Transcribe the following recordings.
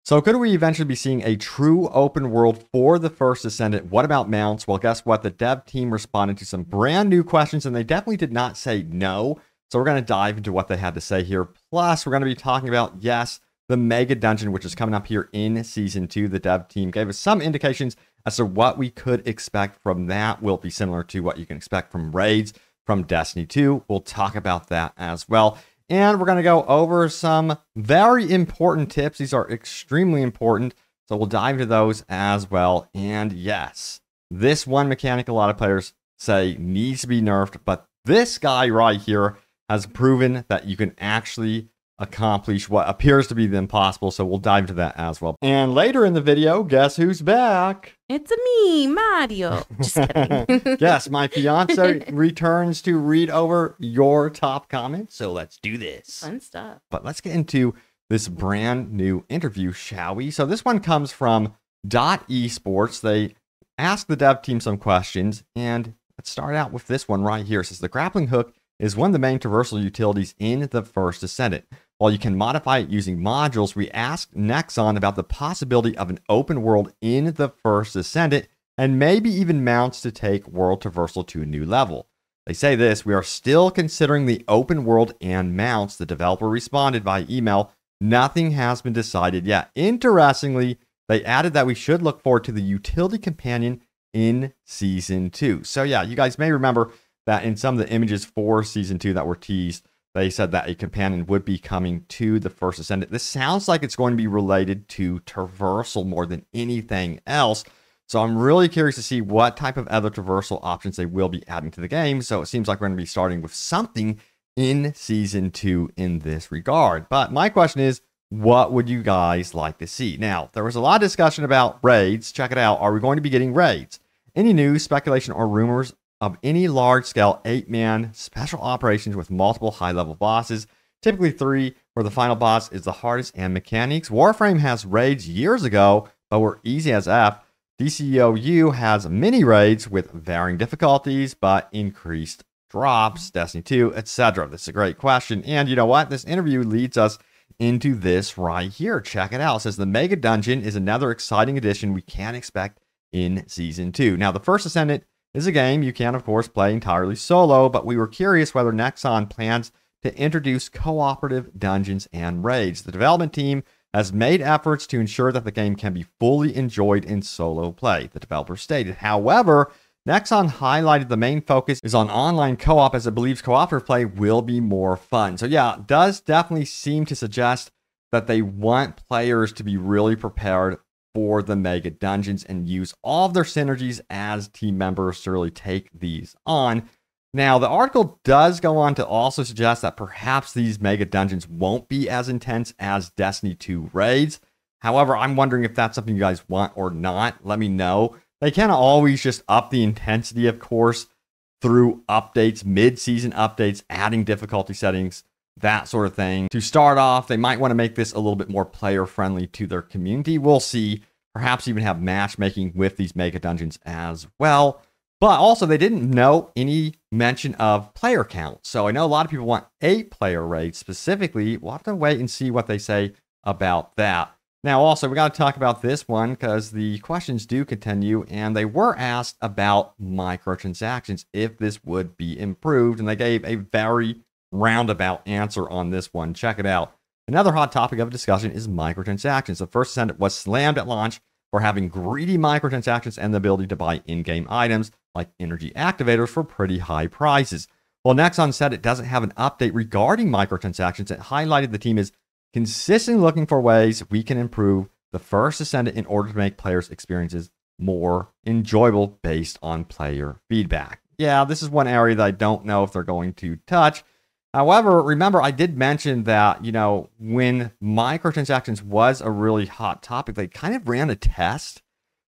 So could we eventually be seeing a true open world for the First Descendant? What about mounts? Well, guess what? The dev team responded to some brand new questions, and they definitely did not say no. So we're going to dive into what they had to say here. Plus, we're going to be talking about, yes, the Mega Dungeon, which is coming up here in Season 2. The dev team gave us some indications as to what we could expect from that. Will be similar to what you can expect from raids from Destiny 2. We'll talk about that as well. And we're going to go over some very important tips. These are extremely important. So we'll dive into those as well. And yes, this one mechanic a lot of players say needs to be nerfed. But this guy right here has proven that you can actually accomplish what appears to be the impossible. So we'll dive into that as well. And later in the video, guess who's back? It's me, Mario. Just kidding. Yes, my fiance returns to read over your top comments. So let's do this. Fun stuff. But let's get into this brand new interview, shall we? So this one comes from .esports. They asked the dev team some questions, and let's start out with this one right here. It says the grappling hook is one of the main traversal utilities in the First Descendant. While you can modify it using modules, we asked Nexon about the possibility of an open world in the First Descendant, and maybe even mounts to take world traversal to a new level. They say this: we are still considering the open world and mounts. The developer responded by email, nothing has been decided yet. Interestingly, they added that we should look forward to the utility companion in Season 2. So yeah, you guys may remember that in some of the images for Season 2 that were teased, they said that a companion would be coming to the First Descendant. This sounds like it's going to be related to traversal more than anything else. So I'm really curious to see what type of other traversal options they will be adding to the game. So it seems like we're going to be starting with something in Season 2 in this regard. But my question is, what would you guys like to see? Now, there was a lot of discussion about raids. Check it out. Are we going to be getting raids? Any news, speculation, or rumors of any large-scale 8-man special operations with multiple high-level bosses, typically 3, where the final boss is the hardest, and mechanics? Warframe has raids years ago, but were easy as F. DCOU has mini raids with varying difficulties, but increased drops, Destiny 2, etc. This is a great question, and you know what? This interview leads us into this right here. Check it out. It says the Mega Dungeon is another exciting addition we can expect in Season 2. Now, the First Descendant is a game you can, of course, play entirely solo, but we were curious whether Nexon plans to introduce cooperative dungeons and raids. The development team has made efforts to ensure that the game can be fully enjoyed in solo play, the developer stated. However, Nexon highlighted the main focus is on online co-op, as it believes cooperative play will be more fun. So yeah, it does definitely seem to suggest that they want players to be really prepared for the Mega Dungeons and use all of their synergies as team members to really take these on. Now, the article does go on to also suggest that perhaps these Mega Dungeons won't be as intense as Destiny 2 raids. However, I'm wondering if that's something you guys want or not. Let me know. They can't always just up the intensity, of course, through updates, mid-season updates, adding difficulty settings, that sort of thing. To start off, they might want to make this a little bit more player-friendly to their community. We'll see. Perhaps even have matchmaking with these Mega Dungeons as well. But also, they didn't note any mention of player count. So I know a lot of people want 8-player raids specifically. We'll have to wait and see what they say about that. Now, also, we got to talk about this one because the questions do continue, and they were asked about microtransactions, if this would be improved, and they gave a very roundabout answer on this one. Check it out. Another hot topic of discussion is microtransactions. The First Descendant was slammed at launch for having greedy microtransactions and the ability to buy in-game items like energy activators for pretty high prices. Well, Nexon said it doesn't have an update regarding microtransactions. It highlighted the team is consistently looking for ways we can improve the First Descendant in order to make players' experiences more enjoyable based on player feedback. Yeah, this is one area that I don't know if they're going to touch. However, remember, I did mention that, you know, when microtransactions was a really hot topic, they kind of ran a test.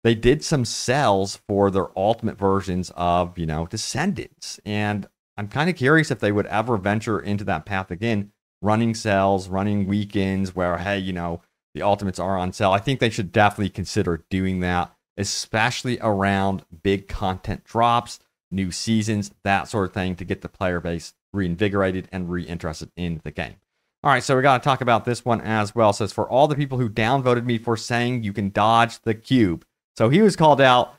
They did some sales for their ultimate versions of, you know, Descendants. And I'm kind of curious if they would ever venture into that path again, running sales, running weekends where, hey, you know, the ultimates are on sale. I think they should definitely consider doing that, especially around big content drops, new seasons, that sort of thing, to get the player base reinvigorated and reinterested in the game. All right, so we got to talk about this one as well. It says, for all the people who downvoted me for saying you can dodge the cube. So he was called out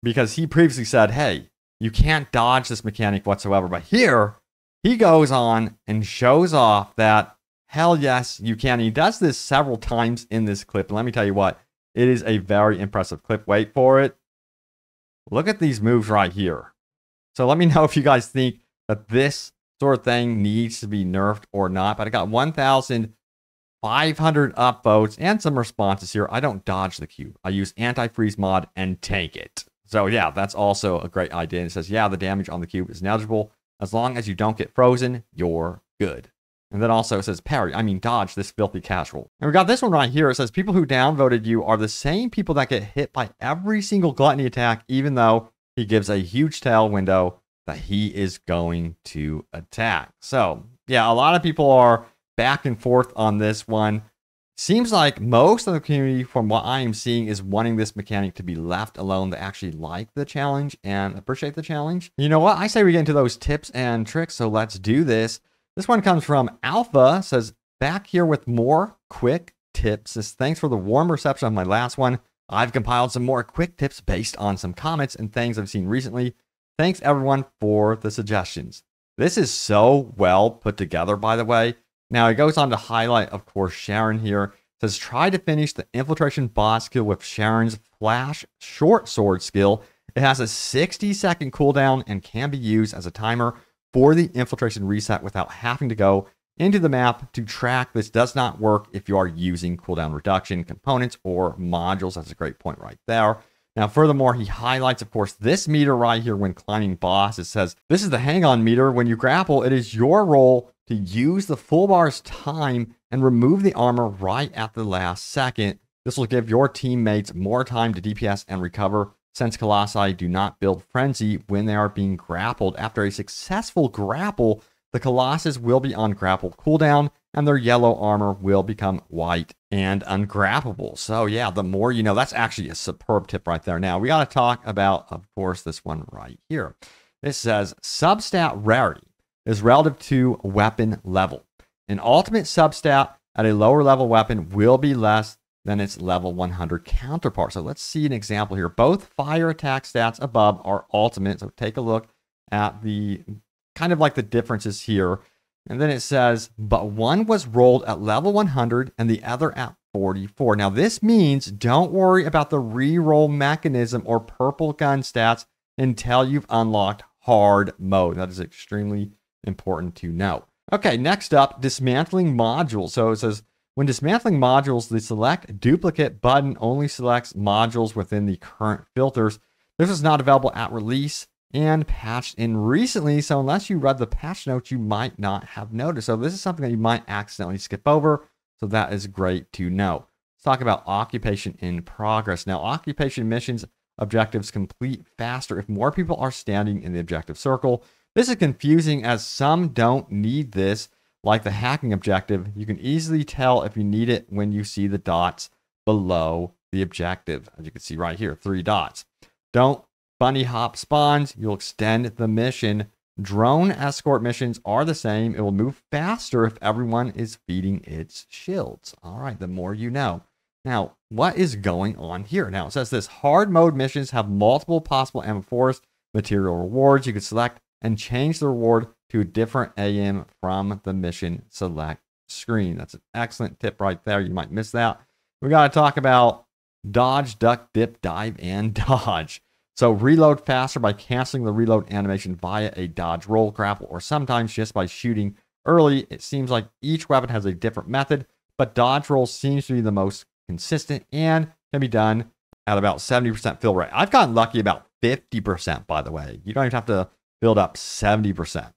because he previously said, hey, you can't dodge this mechanic whatsoever. But here, he goes on and shows off that, hell yes, you can. He does this several times in this clip. And let me tell you what, it is a very impressive clip. Wait for it. Look at these moves right here. So let me know if you guys think that this sort of thing needs to be nerfed or not. But I got 1,500 upvotes and some responses here. I don't dodge the cube. I use anti-freeze mod and tank it. So yeah, that's also a great idea. And it says, yeah, the damage on the cube is negligible. As long as you don't get frozen, you're good. And then also it says, dodge this filthy casual. And we got this one right here. It says, people who downvoted you are the same people that get hit by every single gluttony attack, even though he gives a huge tail window that he is going to attack. So yeah, a lot of people are back and forth on this one. Seems like most of the community, from what I am seeing, is wanting this mechanic to be left alone. They actually like the challenge and appreciate the challenge. You know what? I say we get into those tips and tricks, so let's do this. This one comes from Alpha. Says, back here with more quick tips. Says, thanks for the warm reception of my last one. I've compiled some more quick tips based on some comments and things I've seen recently. Thanks everyone for the suggestions. This is so well put together, by the way. Now, it goes on to highlight, of course, Sharon here. It says, try to finish the infiltration boss skill with Sharon's flash short sword skill. It has a 60-second cooldown and can be used as a timer for the infiltration reset without having to go into the map to track. This does not work if you are using cooldown reduction components or modules. That's a great point right there. Now, furthermore, he highlights, of course, this meter right here when climbing boss. It says, this is the hang-on meter. When you grapple, it is your role to use the full bar's time and remove the armor right at the last second. This will give your teammates more time to DPS and recover, since Colossi do not build frenzy when they are being grappled. After a successful grapple, the Colossus will be on grapple cooldown, and their yellow armor will become white and ungrappable. So yeah, the more you know. That's actually a superb tip right there. Now, we got to talk about, of course, this one right here. This says, substat rarity is relative to weapon level. An ultimate substat at a lower level weapon will be less than its level 100 counterpart. So let's see an example here. Both fire attack stats above are ultimate. So take a look at the kind of like the differences here. And then it says, but one was rolled at level 100 and the other at 44. Now this means don't worry about the reroll mechanism or purple gun stats until you've unlocked hard mode. That is extremely important to know. Okay, next up, dismantling modules. So it says, when dismantling modules, the select duplicate button only selects modules within the current filters. This is not available at release and patched in recently. So unless you read the patch notes, you might not have noticed. So this is something that you might accidentally skip over. So that is great to know. Let's talk about occupation in progress. Now, occupation missions objectives complete faster if more people are standing in the objective circle. This is confusing as some don't need this, like the hacking objective. You can easily tell if you need it when you see the dots below the objective. As you can see right here, 3 dots. Don't bunny hop spawns. You'll extend the mission. Drone escort missions are the same. It will move faster if everyone is feeding its shields. All right, the more you know. Now, what is going on here? Now, it says this, hard mode missions have multiple possible M4s, material rewards. You can select and change the reward to a different AM from the mission select screen. That's an excellent tip right there. You might miss that. We got to talk about dodge, duck, dip, dive, and dodge. So reload faster by canceling the reload animation via a dodge, roll, grapple, or sometimes just by shooting early. It seems like each weapon has a different method, but dodge roll seems to be the most consistent and can be done at about 70% fill rate. I've gotten lucky about 50%, by the way. You don't even have to build up 70%.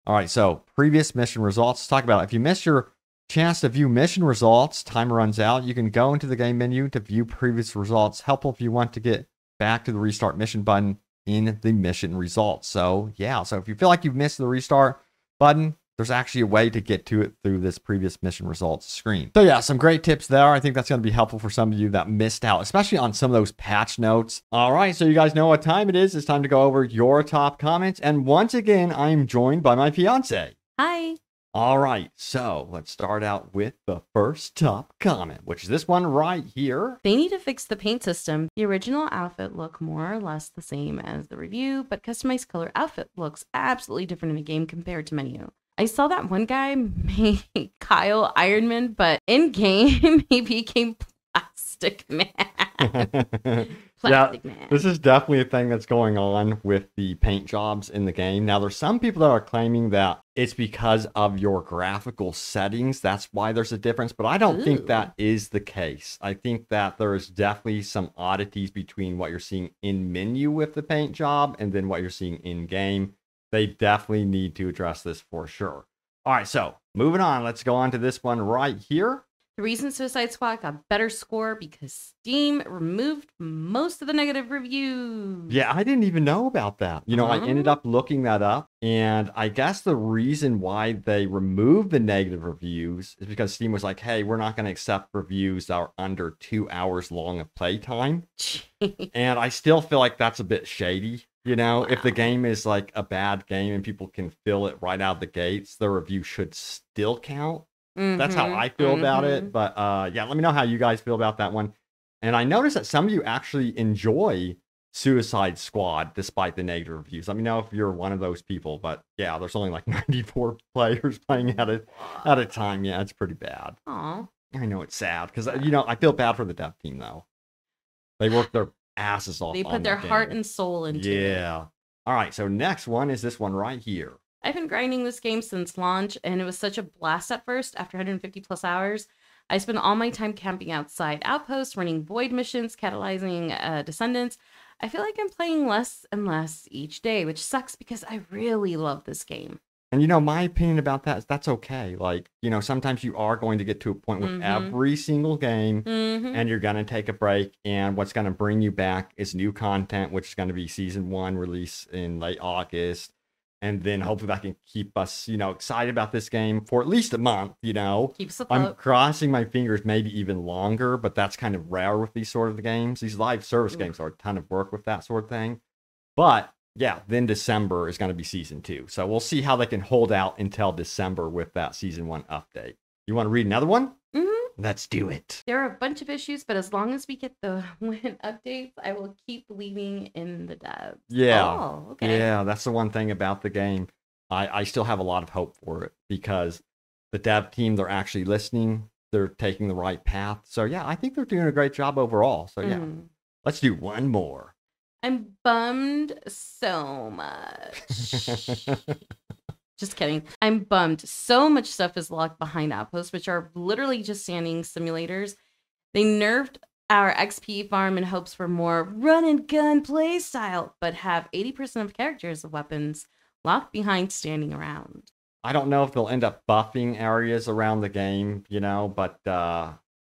All right, so previous mission results. Let's talk about it. If you miss your chance to view mission results, timer runs out. You can go into the game menu to view previous results. Helpful if you want to get back to the restart mission button in the mission results. So yeah, so if you feel like you've missed the restart button, there's actually a way to get to it through this previous mission results screen. So yeah, some great tips there. I think that's going to be helpful for some of you that missed out, especially on some of those patch notes. All right, so you guys know what time it is. It's time to go over your top comments. And once again, I'm joined by my fiance. Hi. All right, so let's start out with the first top comment, which is this one right here. They need to fix the paint system. The original outfit look more or less the same as the review, but customized color outfit looks absolutely different in the game compared to menu. I saw that one guy make Kyle Ironman, but in game he became Plastic Man. Plastic Man. This is definitely a thing that's going on with the paint jobs in the game. Now, there's some people that are claiming that it's because of your graphical settings. That's why there's a difference, but I don't think that is the case. I think that there is definitely some oddities between what you're seeing in menu with the paint job and then what you're seeing in game. They definitely need to address this for sure. All right, so moving on. Let's go on to this one right here. The reason Suicide Squad got better score because Steam removed most of the negative reviews. Yeah, I didn't even know about that. I ended up looking that up, and I guess the reason why they removed the negative reviews is because Steam was like, hey, we're not going to accept reviews that are under 2 hours long of playtime. And I still feel like that's a bit shady. If the game is like a bad game and people can fill it right out of the gates, the review should still count. That's how I feel about it. But yeah, let me know how you guys feel about that one. And I noticed that some of you actually enjoy Suicide Squad despite the negative reviews. Let me know if you're one of those people. But yeah, there's only like 94 players playing at a time. Yeah, it's pretty bad. Aw. I know it's sad because I feel bad for the dev team though. They work their asses off. They put their heart and soul into it. Yeah. All right. So next one is this one right here. I've been grinding this game since launch, and it was such a blast at first. After 150 plus hours, I spent all my time camping outside outposts, running void missions, catalyzing descendants. I feel like I'm playing less and less each day, which sucks because I really love this game. And my opinion about that is that's okay. Like, sometimes you are going to get to a point with every single game and you're going to take a break. And what's going to bring you back is new content, which is going to be season 1 release in late August. And then hopefully that can keep us, excited about this game for at least a month, Keeps afloat. I'm crossing my fingers, maybe even longer, but that's kind of rare with these sort of games. These live service games are a ton of work with that sort of thing. But yeah, then December is going to be season 2. So we'll see how they can hold out until December with that season 1 update. You want to read another one? Let's do it. There are a bunch of issues, but as long as we get the win updates, I will keep believing in the devs. Yeah. Oh, okay. Yeah, that's the one thing about the game. I still have a lot of hope for it because the dev team, they're actually listening. They're taking the right path. So yeah, I think they're doing a great job overall. So yeah, let's do one more. I'm bummed so much. Just kidding. I'm bummed. So much stuff is locked behind outposts, which are literally just standing simulators. They nerfed our XP farm in hopes for more run and gun play style, but have 80% of characters of weapons locked behind standing around. I don't know if they'll end up buffing areas around the game, but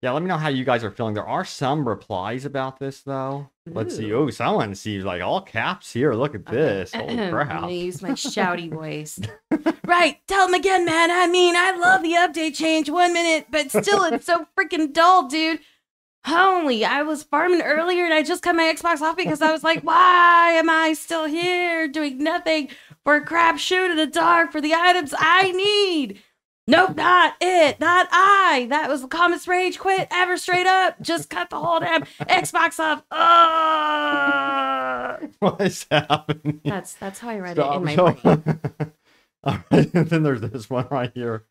yeah, let me know how you guys are feeling. There are some replies about this, though. Let's see. Oh, someone sees like all caps here. Look at this. Holy crap. I'm going to use my shouty voice. Right. Tell them again, man. I mean, I love the update change 1 minute, but still, it's so freaking dull, dude. Holy, I was farming earlier and I just cut my Xbox off because I was like, why am I still here doing nothing for a crap shoot in the dark for the items I need? Nope, not it, not I. That was the calmest rage quit ever, straight up. Just cut the whole damn Xbox off. What is happening? That's how I read it in my brain. All right, and then there's this one right here.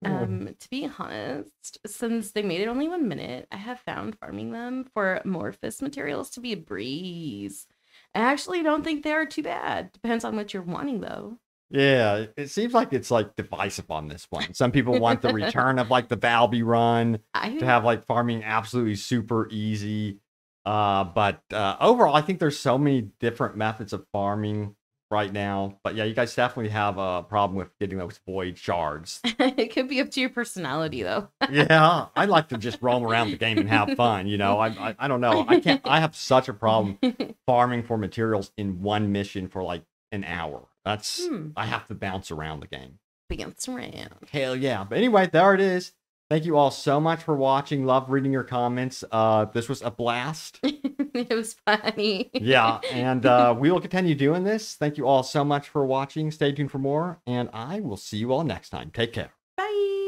To be honest, since they made it only 1 minute, I have found farming them for amorphous materials to be a breeze. I actually don't think they are too bad. Depends on what you're wanting, though. Yeah, it seems like it's like divisive on this one. Some people want the return of like the Valby run to have like farming absolutely super easy. But overall, I think there's so many different methods of farming right now. But yeah, you guys definitely have a problem with getting those void shards. It could be up to your personality, though. Yeah, I like to just roam around the game and have fun. I don't know. I have such a problem farming for materials in one mission for like an hour. I have to bounce around the game. Bounce around. Hell yeah. But anyway, there it is. Thank you all so much for watching. Love reading your comments. This was a blast. It was funny. Yeah, and we will continue doing this. Thank you all so much for watching. Stay tuned for more, and I will see you all next time. Take care. Bye.